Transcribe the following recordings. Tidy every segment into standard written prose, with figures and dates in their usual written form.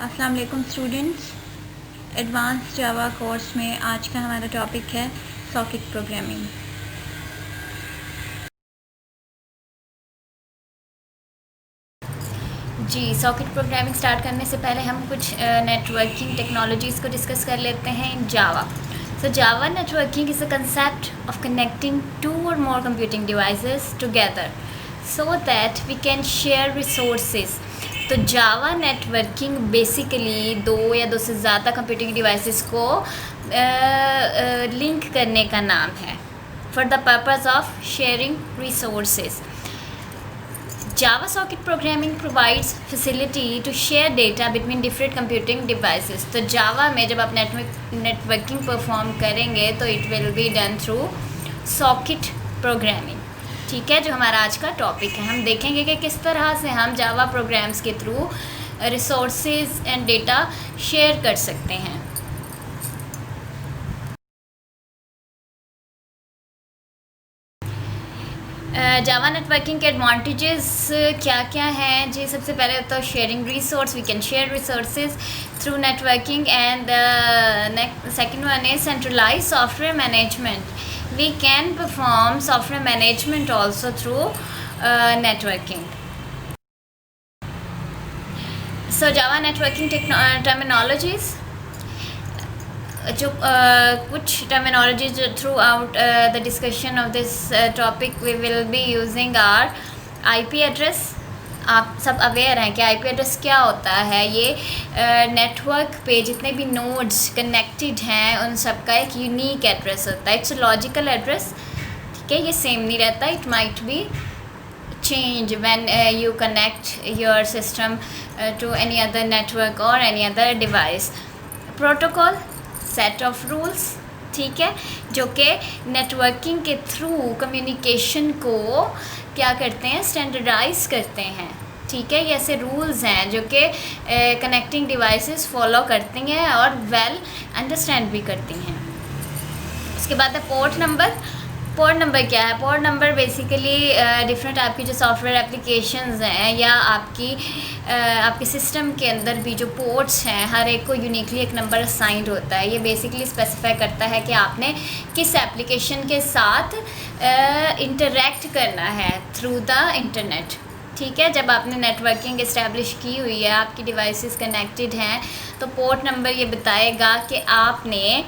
अस्सलाम वालेकुम students. Advance जावा course में आज का हमारा टॉपिक है सॉकेट प्रोग्रामिंग। जी, सॉकेट प्रोग्रामिंग स्टार्ट करने से पहले हम कुछ नेटवर्किंग टेक्नोलॉजीज़ को डिस्कस कर लेते हैं इन जावा। So Java networking is a concept of connecting two or more computing devices together so that we can share resources. तो जावा नेटवर्किंग बेसिकली दो या दो से ज़्यादा कंप्यूटिंग डिवाइसेस को लिंक करने का नाम है for the purpose of sharing resources. Java Socket Programming provides facility to share data between different computing devices. तो Java में जब आप नेटवर्किंग परफॉर्म करेंगे तो it will be done through socket programming. ठीक है, जो हमारा आज का टॉपिक है, हम देखेंगे कि किस तरह से हम जावा प्रोग्राम्स के through resources and data share कर सकते हैं. जावा नेटवर्किंग के एडवांटेजेस क्या क्या हैं जी. सबसे पहले तो sharing resource, we can share resources through networking. And second one is centralise software management. We can perform software management also through networking. So Java networking terminologies, जो कुछ टर्मिनोलॉजी जो throughout the discussion of this topic we will be using are IP address. आप सब aware हैं कि IP address क्या होता है. ये नेटवर्क पे जितने भी नोड्स कनेक्टेड हैं उन सब का एक यूनिक एड्रेस होता है. It's logical address. ठीक है, ये सेम नहीं रहता. It might be change when you connect your system to any other network or any other device. Protocol, set of rules. ठीक है, जो कि नेटवर्किंग के थ्रू कम्युनिकेशन को क्या करते हैं, स्टैंडर्डाइज करते हैं. ठीक है, ये ऐसे रूल्स हैं जो कि कनेक्टिंग डिवाइसेस फॉलो करती हैं और वेल अंडरस्टैंड भी करती हैं. उसके बाद है पोर्ट नंबर. पोर्ट नंबर क्या है? पोर्ट नंबर बेसिकली डिफरेंट आपकी जो सॉफ्टवेयर एप्लीकेशंस हैं या आपके सिस्टम के अंदर भी जो पोर्ट्स हैं, हर एक को यूनिकली एक नंबर असाइंड होता है. ये बेसिकली स्पेसिफाई करता है कि आपने किस एप्लीकेशन के साथ इंटरेक्ट करना है थ्रू द इंटरनेट. ठीक है, जब आपने नेटवर्किंग इस्टेब्लिश की हुई है, आपकी डिवाइसेस कनेक्टेड हैं, तो पोर्ट नंबर ये बताएगा कि आपने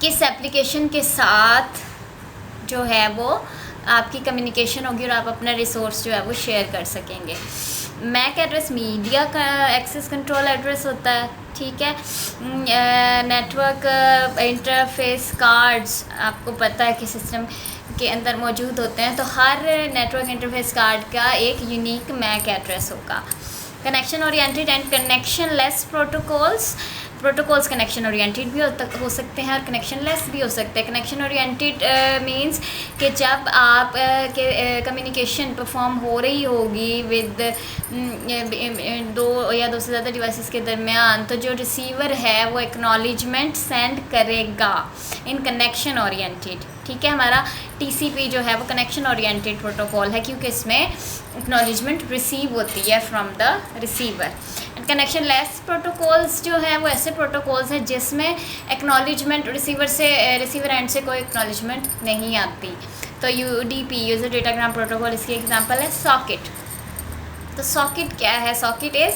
किस एप्लीकेशन के साथ जो है वो आपकी कम्युनिकेशन होगी और आप अपना रिसोर्स जो है वो शेयर कर सकेंगे. मैक एड्रेस मीडिया का एक्सेस कंट्रोल एड्रेस होता है. ठीक है, नेटवर्क इंटरफेस कार्ड्स आपको पता है कि सिस्टम के अंदर मौजूद होते हैं, तो हर नेटवर्क इंटरफेस कार्ड का एक यूनिक मैक एड्रेस होगा. Connection oriented and connection less protocols. Protocols connection oriented भी हो सकते हैं और कनेक्शन लेस भी हो सकते हैं. कनेक्शन ओरिएंटेड मींस कि जब आप के कम्युनिकेशन परफॉर्म हो रही होगी विद दो या दो से ज़्यादा डिवाइसेस के दरमियान, तो जो रिसीवर है वो एक्नॉलेजमेंट सेंड करेगा इन कनेक्शन ओरिएंटेड. ठीक है, हमारा टीसीपी जो है वो कनेक्शन ओरिएंटेड प्रोटोकॉल है क्योंकि इसमें एक्नॉलेजमेंट रिसीव होती है from the receiver. Connection less protocols जो है वो ऐसे प्रोटोकॉल्स हैं जिसमें एक्नॉलेजमेंट रिसीवर एंड से कोई एक्नॉलेजमेंट नहीं आती. तो यूडीपी, यूज़र डेटाग्राम प्रोटोकॉल, इसकी एग्जांपल है सॉकेट. तो सॉकेट क्या है? Socket is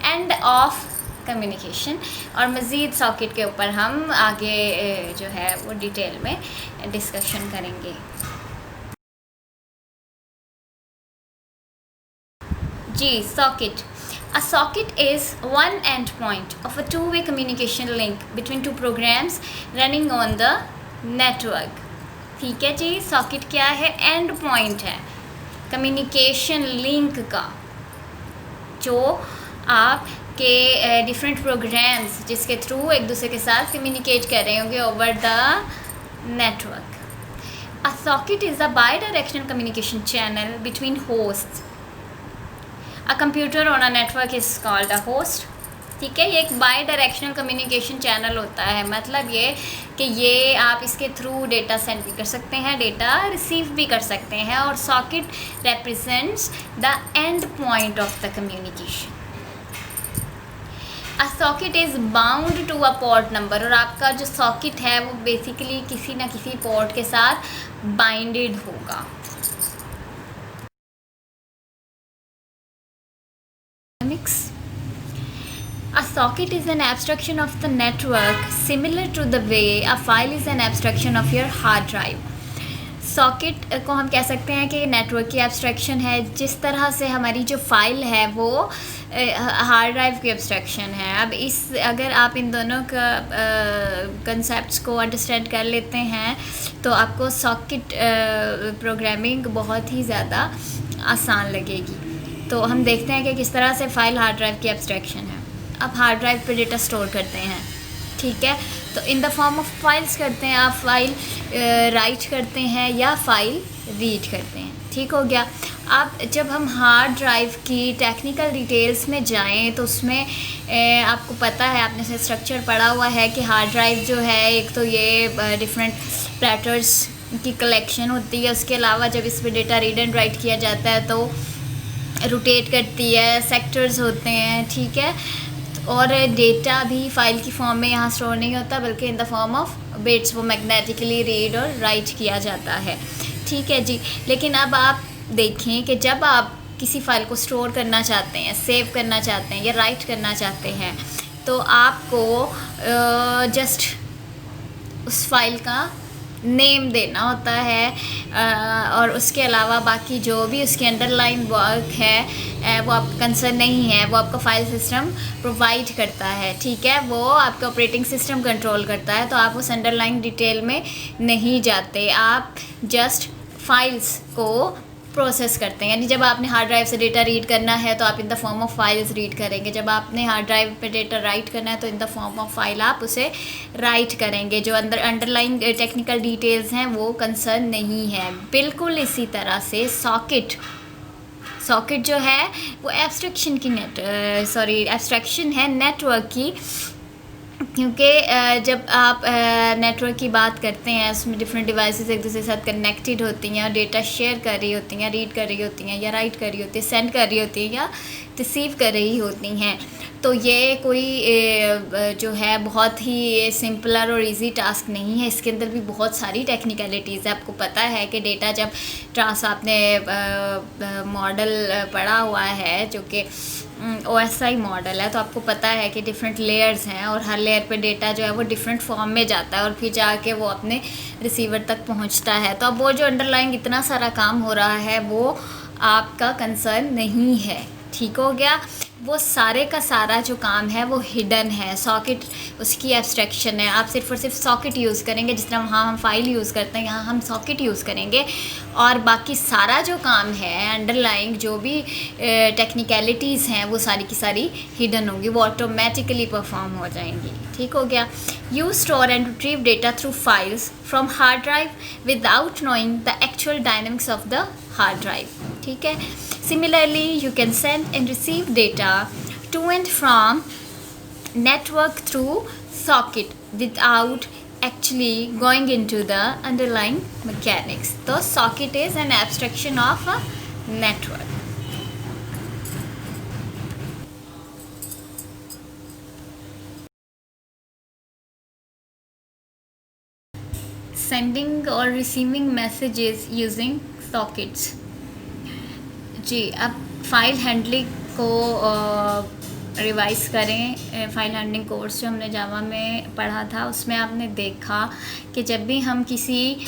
end of communication. और मज़ीद सॉकेट के ऊपर हम आगे जो है वो डिटेल में डिस्कशन करेंगे. जी, socket. A socket is one endpoint of a two-way communication link between two programs running on the network. ठीक है जी, सॉकेट क्या है? एंड पॉइंट है कम्युनिकेशन लिंक का, जो आपके डिफरेंट प्रोग्राम्स जिसके थ्रू एक दूसरे के साथ कम्युनिकेट कर रहे होंगे over the network. A socket is a bi-directional communication channel between hosts. A computer on a network is called a host. ठीक है, ये एक बाई डायरेक्शनल कम्युनिकेशन चैनल होता है. मतलब ये कि ये आप इसके थ्रू डेटा सेंड भी कर सकते हैं, डेटा रिसीव भी कर सकते हैं. और socket represents the end point of the communication. A socket is bound to a port number, और आपका जो सॉकेट है वो बेसिकली किसी ना किसी पोर्ट के साथ बाइंडेड होगा। A socket is an abstraction of the network similar to the way a file is an abstraction of your hard drive. Socket को हम कह सकते हैं कि नेटवर्क की एब्स्ट्रैक्शन है, जिस तरह से हमारी जो फाइल है वो हार्ड ड्राइव की एब्स्ट्रैक्शन है। अब अगर आप इन दोनों का कंसेप्ट्स को अंडरस्टैंड कर लेते हैं तो आपको सॉकेट प्रोग्रामिंग बहुत ही ज़्यादा आसान लगेगी। तो हम देखते हैं कि किस तरह से फ़ाइल हार्ड ड्राइव की एब्स्ट्रैक्शन है। आप हार्ड ड्राइव पे डेटा स्टोर करते हैं, ठीक है, तो in the form of files करते हैं। आप फाइल राइट करते हैं या फाइल रीड करते हैं, ठीक हो गया। अब जब हम हार्ड ड्राइव की टेक्निकल डिटेल्स में जाएं तो उसमें आपको पता है, आपने से स्ट्रक्चर पढ़ा हुआ है कि हार्ड ड्राइव जो है एक तो ये डिफरेंट प्लेटर्स की कलेक्शन होती है, उसके अलावा जब इस पर डेटा रीड एंड राइट किया जाता है तो रोटेट करती है, सेक्टर्स होते हैं, ठीक है, और डेटा भी फाइल की फॉर्म में यहाँ स्टोर नहीं होता बल्कि in the form of bits वो मैग्नेटिकली रीड और राइट किया जाता है, ठीक है जी। लेकिन अब आप देखें कि जब आप किसी फ़ाइल को स्टोर करना चाहते हैं, सेव करना चाहते हैं या राइट करना चाहते हैं तो आपको जस्ट उस फाइल का नेम देना होता है और उसके अलावा बाकी जो भी उसके अंडरलाइन वर्क है वो आपका कंसर्न नहीं है, वो आपका फाइल सिस्टम प्रोवाइड करता है, ठीक है, वो आपका ऑपरेटिंग सिस्टम कंट्रोल करता है। तो आप उस अंडरलाइन डिटेल में नहीं जाते, आप जस्ट फाइल्स को प्रोसेस करते हैं। यानी जब आपने हार्ड ड्राइव से डेटा रीड करना है तो आप in the form of files read करेंगे, जब आपने हार्ड ड्राइव पे डेटा राइट करना है तो in the form of file आप उसे राइट करेंगे। जो अंडरलाइन टेक्निकल डिटेल्स हैं वो कंसर्न नहीं है। बिल्कुल इसी तरह से सॉकेट जो है वो एब्स्ट्रैक्शन है नेटवर्क की, क्योंकि जब आप नेटवर्क की बात करते हैं उसमें डिफरेंट डिवाइसेस एक दूसरे के साथ कनेक्टेड होती हैं और डेटा शेयर कर रही होती हैं, रीड कर रही होती हैं या राइट कर रही होती है, सेंड कर रही होती हैं या रिसीव कर रही होती हैं। तो ये कोई जो है बहुत ही सिंपलर और इजी टास्क नहीं है, इसके अंदर भी बहुत सारी टेक्निकलिटीज़ है। आपको पता है कि डेटा जब आपने मॉडल पढ़ा हुआ है जो कि OSI मॉडल है, तो आपको पता है कि डिफरेंट लेयर्स हैं और हर लेयर पे डेटा जो है वो डिफरेंट फॉर्म में जाता है और फिर जाके वो अपने रिसीवर तक पहुंचता है। तो अब वो जो अंडरलाइन इतना सारा काम हो रहा है वो आपका कंसर्न नहीं है, ठीक हो गया। वो सारे का सारा जो काम है वो हिडन है, सॉकेट उसकी एब्स्ट्रैक्शन है। आप सिर्फ और सिर्फ सॉकेट यूज़ करेंगे, जिस तरह वहाँ हम फाइल यूज़ करते हैं यहाँ हम सॉकेट यूज़ करेंगे, और बाकी सारा जो काम है अंडरलाइंग जो भी टेक्निकलिटीज़ हैं वो सारी की सारी हिडन होंगी, वो ऑटोमेटिकली परफॉर्म हो जाएंगी, ठीक हो गया। You store and retrieve data through files from hard drive without knowing the actual dynamics of the hard drive, ठीक है। Similarly, you can send and receive data to and from network through socket without actually going into the underlying mechanics. So socket is an abstraction of a network. Sending or receiving messages using sockets. जी, अब file handling को revise करें। File handling course जो हमने जावा में पढ़ा था उसमें आपने देखा कि जब भी हम किसी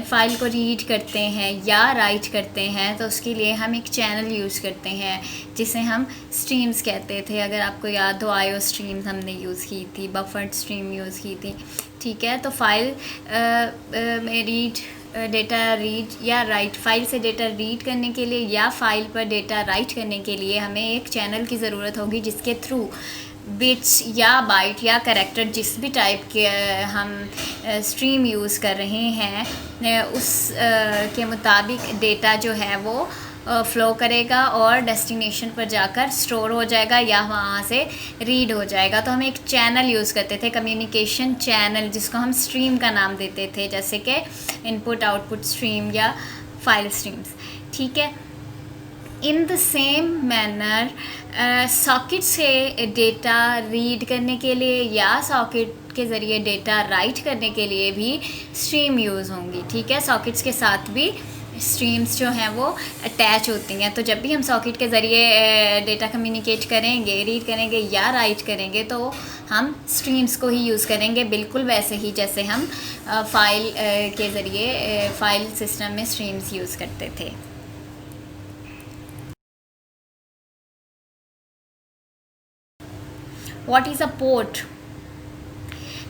फ़ाइल को रीड करते हैं या राइट करते हैं तो उसके लिए हम एक चैनल यूज़ करते हैं जिसे हम स्ट्रीम्स कहते थे। अगर आपको याद हो IO स्ट्रीम्स हमने यूज़ की थी, बफर्ड स्ट्रीम यूज़ की थी, ठीक है। तो फाइल में डेटा रीड या राइट, फाइल से डेटा रीड करने के लिए या फाइल पर डेटा राइट करने के लिए हमें एक चैनल की ज़रूरत होगी जिसके थ्रू बिट्स या बाइट या कैरेक्टर जिस भी टाइप के हम स्ट्रीम यूज़ कर रहे हैं उस के मुताबिक डेटा जो है वो फ़्लो करेगा और डेस्टिनेशन पर जाकर स्टोर हो जाएगा या वहाँ से रीड हो जाएगा। तो हम एक चैनल यूज़ करते थे, कम्युनिकेशन चैनल, जिसको हम स्ट्रीम का नाम देते थे, जैसे कि इनपुट आउटपुट स्ट्रीम या फाइल स्ट्रीम्स, ठीक है। In the same manner socket से डेटा रीड करने के लिए या सॉकेट के ज़रिए डेटा राइट करने के लिए भी स्ट्रीम यूज़ होंगी। ठीक है, सॉकेट्स के साथ भी स्ट्रीम्स जो हैं वो अटैच होती हैं। तो जब भी हम सॉकेट के ज़रिए डेटा कम्युनिकेट करेंगे, रीड करेंगे या राइट करेंगे, तो हम स्ट्रीम्स को ही यूज़ करेंगे, बिल्कुल वैसे ही जैसे हम फाइल के ज़रिए फाइल सिस्टम में स्ट्रीम्स यूज़ करते थे। What is a port?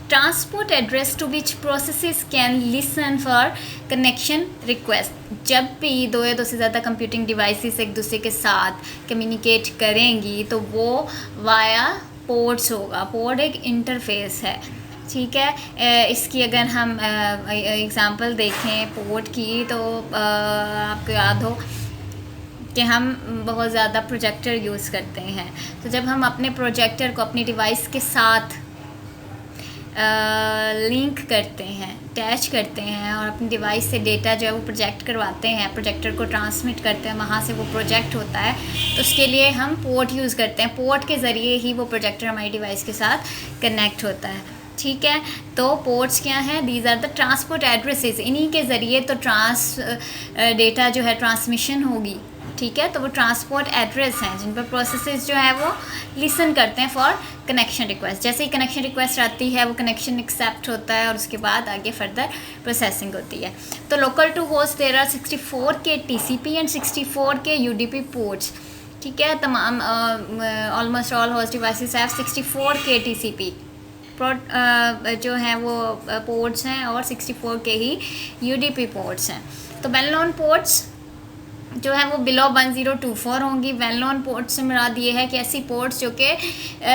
Transport address to which processes can listen for connection request. जब भी दो या दो से ज़्यादा कंप्यूटिंग डिवाइसेस एक दूसरे के साथ कम्युनिकेट करेंगी तो वो वाया पोर्ट्स होगा। पोर्ट एक इंटरफेस है। ठीक है, इसकी अगर हम एग्ज़ाम्पल देखें पोर्ट की, तो आपको याद हो कि हम बहुत ज़्यादा प्रोजेक्टर यूज़ करते हैं। तो जब हम अपने प्रोजेक्टर को अपनी डिवाइस के साथ लिंक करते हैं, अटैच करते हैं और अपनी डिवाइस से डेटा जो है वो प्रोजेक्ट करवाते हैं, प्रोजेक्टर को ट्रांसमिट करते हैं, वहाँ से वो प्रोजेक्ट होता है, तो उसके लिए हम पोर्ट यूज़ करते हैं। पोर्ट के ज़रिए ही वो प्रोजेक्टर हमारी डिवाइस के साथ कनेक्ट होता है। ठीक है, तो पोर्ट्स क्या हैं? These are the transport addresses. इन्हीं के ज़रिए तो डेटा जो है ट्रांसमिशन होगी। ठीक है, तो वो ट्रांसपोर्ट एड्रेस हैं जिन पर प्रोसेसेस जो है वो लिसन करते हैं फॉर कनेक्शन रिक्वेस्ट। जैसे ही कनेक्शन रिक्वेस्ट आती है वो कनेक्शन एक्सेप्ट होता है और उसके बाद आगे फर्दर प्रोसेसिंग होती है। तो local to host there are 64 K TCP and 64 के UDP पोर्ट्स। ठीक है, तमाम almost all host devices have 64 K TCP जो हैं वो पोर्ट्स हैं और 64 के ही UDP पोर्ट्स हैं। तो वेल नोन पोर्ट्स जो है वो बिलो 1024 होंगी। वेल नोन पोर्ट से मुराद ये है कि ऐसी पोर्ट्स जो कि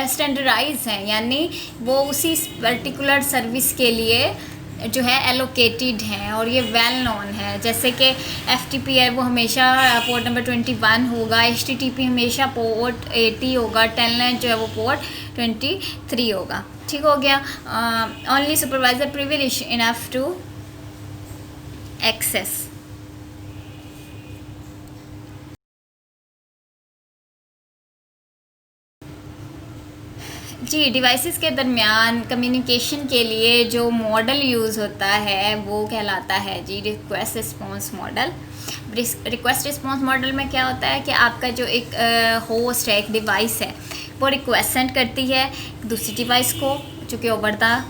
स्टैंडर्डाइज हैं, यानी वो उसी पर्टिकुलर सर्विस के लिए जो है एलोकेटेड हैं और ये वेल नोन है। जैसे कि FTP है वो हमेशा पोर्ट नंबर 21 होगा, HTTP हमेशा पोर्ट 80 होगा, टेलनेट जो है वो पोर्ट 23 होगा। ठीक हो गया। Only supervisor privilege enough to access. जी, डिवाइसेस के दरमियान कम्युनिकेशन के लिए जो मॉडल यूज़ होता है वो कहलाता है जी request response model. Request response model में क्या होता है कि आपका जो एक होस्ट है, एक डिवाइस है, वो रिक्वेस्ट सेंड करती है दूसरी डिवाइस को जो कि ओवर द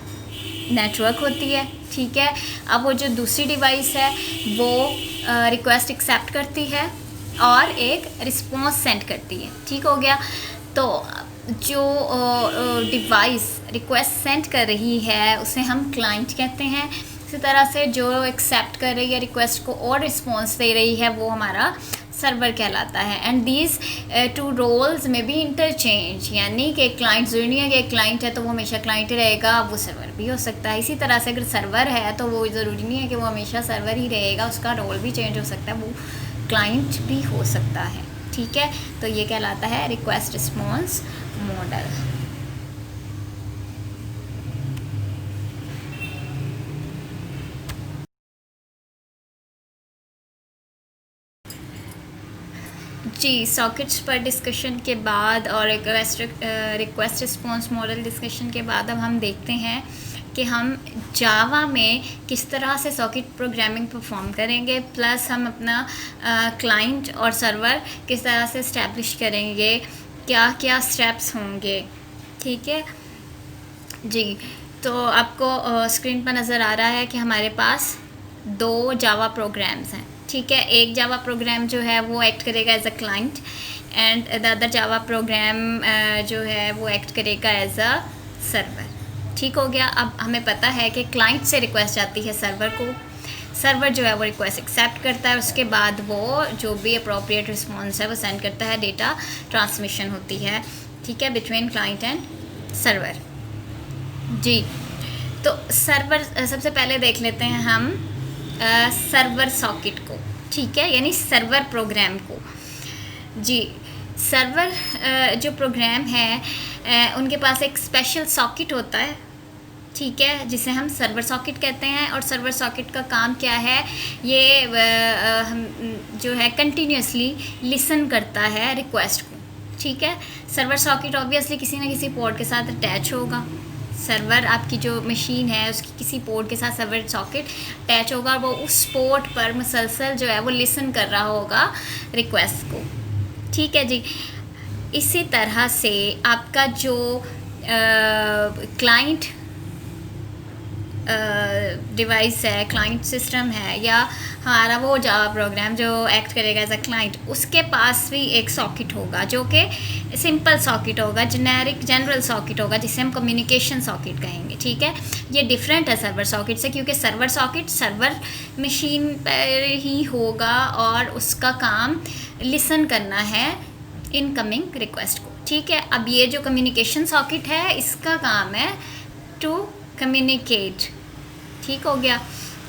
नेटवर्क होती है। ठीक है, अब वो जो दूसरी डिवाइस है वो रिक्वेस्ट एक्सेप्ट करती है और एक रिस्पॉन्स सेंड करती है। ठीक हो गया। तो जो डिवाइस रिक्वेस्ट सेंड कर रही है उसे हम क्लाइंट कहते हैं। इसी तरह से जो एक्सेप्ट कर रही है रिक्वेस्ट को और रिस्पॉन्स दे रही है वो हमारा सर्वर कहलाता है। एंड दीज टू रोल्स में भी इंटरचेंज, यानी कि क्लाइंट ज़रूरी नहीं है कि क्लाइंट है तो वो हमेशा क्लाइंट ही रहेगा, वो सर्वर भी हो सकता है। इसी तरह से अगर सर्वर है तो वो ज़रूरी नहीं है कि वो हमेशा सर्वर ही रहेगा, उसका रोल भी चेंज हो सकता है, वो क्लाइंट भी हो सकता है। ठीक है, तो ये कहलाता है रिक्वेस्ट रिस्पॉन्स मॉडल। जी, सॉकेट्स पर डिस्कशन के बाद और रिक्वेस्ट रिस्पॉन्स मॉडल डिस्कशन के बाद अब हम देखते हैं कि हम जावा में किस तरह से सॉकेट प्रोग्रामिंग परफॉर्म करेंगे, प्लस हम अपना क्लाइंट और सर्वर किस तरह से इस्टेब्लिश करेंगे, क्या क्या स्टेप्स होंगे। ठीक है जी, तो आपको स्क्रीन पर नज़र आ रहा है कि हमारे पास दो जावा प्रोग्राम्स हैं। ठीक है, एक जावा प्रोग्राम जो है वो एक्ट करेगा as a client and the other Java program जो है वो एक्ट करेगा एज अ सर्वर। ठीक हो गया। अब हमें पता है कि क्लाइंट से रिक्वेस्ट आती है सर्वर को, सर्वर जो है वो रिक्वेस्ट एक्सेप्ट करता है, उसके बाद वो जो भी अप्रोप्रिएट रिस्पॉन्स है वो सेंड करता है, डेटा ट्रांसमिशन होती है। ठीक है, बिटवीन क्लाइंट एंड सर्वर। जी, तो सर्वर सबसे पहले देख लेते हैं हम सर्वर सॉकेट को। ठीक है, यानी सर्वर प्रोग्राम को। जी, सर्वर जो प्रोग्राम है उनके पास एक स्पेशल सॉकेट होता है। ठीक है, जिसे हम सर्वर सॉकेट कहते हैं। और सर्वर सॉकेट का काम क्या है, ये हम जो है कंटिन्यूसली लिसन करता है रिक्वेस्ट को। ठीक है। सर्वर सॉकेट ऑब्वियसली किसी ना किसी पोर्ट के साथ अटैच होगा। सर्वर आपकी जो मशीन है उसकी किसी पोर्ट के साथ सर्वर सॉकेट अटैच होगा और वो उस पोर्ट पर मुसलसल जो है वो लिसन कर रहा होगा रिक्वेस्ट को, ठीक है जी। इसी तरह से आपका जो क्लाइंट डिवाइस है, क्लाइंट सिस्टम है, या हमारा वो जावा प्रोग्राम जो एक्ट करेगा एज अ क्लाइंट, उसके पास भी एक सॉकेट होगा जो कि सिंपल सॉकेट होगा, जनरल सॉकेट होगा, जिसे हम कम्युनिकेशन सॉकेट कहेंगे, ठीक है। ये डिफरेंट है सर्वर सॉकेट से, क्योंकि सर्वर सॉकेट सर्वर मशीन पर ही होगा और उसका काम लिसन करना है इनकमिंग रिक्वेस्ट को, ठीक है। अब ये जो कम्युनिकेशन सॉकेट है इसका काम है टू कम्युनिकेट, ठीक हो गया।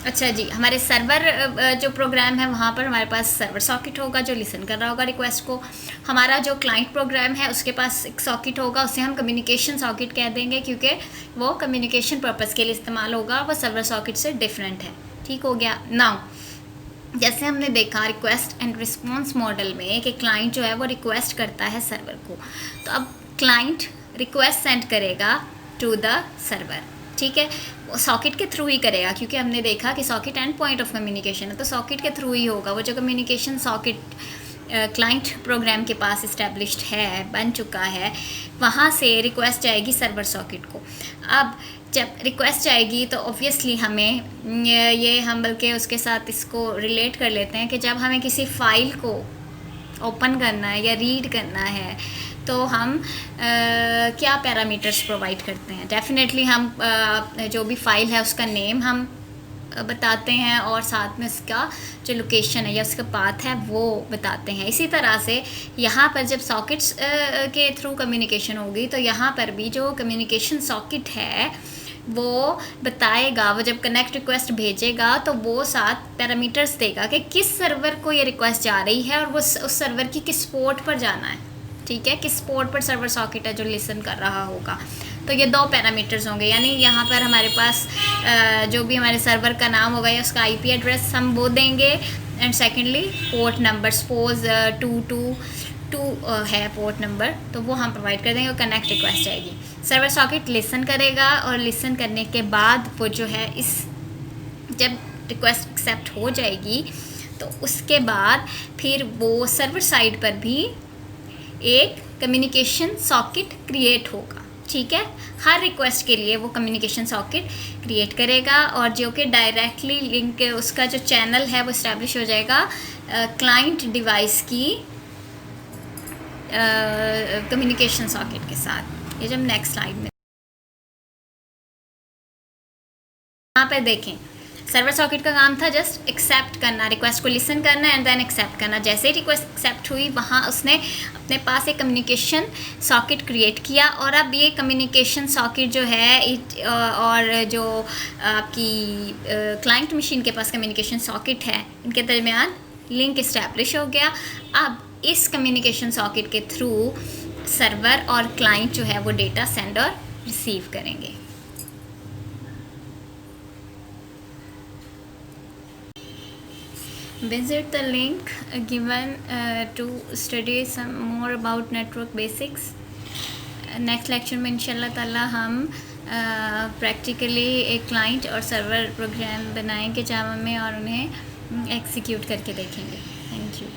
अच्छा जी, हमारे सर्वर जो प्रोग्राम है वहाँ पर हमारे पास सर्वर सॉकेट होगा जो लिसन कर रहा होगा रिक्वेस्ट को। हमारा जो क्लाइंट प्रोग्राम है उसके पास एक सॉकेट होगा, उसे हम कम्युनिकेशन सॉकेट कह देंगे, क्योंकि वो कम्युनिकेशन पर्पज़ के लिए इस्तेमाल होगा, वो सर्वर सॉकेट से डिफरेंट है, ठीक हो गया। नाउ जैसे हमने देखा रिक्वेस्ट एंड रिस्पॉन्स मॉडल में कि क्लाइंट जो है वो रिक्वेस्ट करता है सर्वर को, तो अब क्लाइंट रिक्वेस्ट सेंड करेगा टू द सर्वर, ठीक है। वो सॉकेट के थ्रू ही करेगा, क्योंकि हमने देखा कि socket and point of communication है, तो सॉकेट के थ्रू ही होगा। वो जो कम्युनिकेशन सॉकेट क्लाइंट प्रोग्राम के पास इस्टेब्लिश्ड है, बन चुका है, वहाँ से रिक्वेस्ट जाएगी सर्वर सॉकेट को। अब जब रिक्वेस्ट जाएगी तो ऑब्वियसली हमें ये हम बल्कि उसके साथ इसको रिलेट कर लेते हैं कि जब हमें किसी फ़ाइल को ओपन करना है या रीड करना है तो हम क्या पैरामीटर्स प्रोवाइड करते हैं। डेफिनेटली हम जो भी फ़ाइल है उसका नेम हम बताते हैं और साथ में उसका जो लोकेशन है या उसका पाथ है वो बताते हैं। इसी तरह से यहाँ पर जब सॉकेट्स के थ्रू कम्युनिकेशन होगी तो यहाँ पर भी जो कम्युनिकेशन सॉकेट है वो बताएगा, वो जब कनेक्ट रिक्वेस्ट भेजेगा तो वो साथ पैरामीटर्स देगा कि किस सर्वर को ये रिक्वेस्ट जा रही है और वो उस सर्वर की किस पोर्ट पर जाना है, ठीक है, किस पोर्ट पर सर्वर सॉकेट है जो लिसन कर रहा होगा। तो ये दो पैरामीटर्स होंगे, यानी यहाँ पर हमारे पास जो भी हमारे सर्वर का नाम होगा या उसका आईपी एड्रेस हम वो देंगे, and secondly port number, suppose 222 है पोर्ट नंबर, तो वो हम प्रोवाइड कर देंगे और कनेक्ट रिक्वेस्ट जाएगी। सर्वर सॉकेट लिसन करेगा और लिसन करने के बाद वो जो है इस जब रिक्वेस्ट एक्सेप्ट हो जाएगी तो उसके बाद फिर वो सर्वर साइड पर भी एक कम्युनिकेशन सॉकेट क्रिएट होगा, ठीक है। हर रिक्वेस्ट के लिए वो कम्युनिकेशन सॉकेट क्रिएट करेगा और जो कि डायरेक्टली लिंक उसका जो चैनल है वो इस्टेब्लिश हो जाएगा क्लाइंट डिवाइस की कम्युनिकेशन सॉकेट के साथ। ये जब नेक्स्ट स्लाइड में यहाँ पर देखें, सर्वर सॉकेट का काम था जस्ट एक्सेप्ट करना, रिक्वेस्ट को लिसन करना एंड देन एक्सेप्ट करना। जैसे ही रिक्वेस्ट एक्सेप्ट हुई वहाँ उसने अपने पास एक कम्युनिकेशन सॉकेट क्रिएट किया और अब ये कम्युनिकेशन सॉकेट जो है और जो आपकी क्लाइंट मशीन के पास कम्युनिकेशन सॉकेट है, इनके दरमियान लिंक इस्टेब्लिश हो गया। अब इस कम्युनिकेशन सॉकेट के थ्रू सर्वर और क्लाइंट जो है वो डेटा सेंड और रिसीव करेंगे। Visit the link given to study some more about network basics. Next lecture में इंशाल्लाह ताला हम प्रैक्टिकली एक क्लाइंट और सर्वर प्रोग्राम बनाएंगे जावा में और उन्हें एग्जीक्यूट करके देखेंगे। Thank you.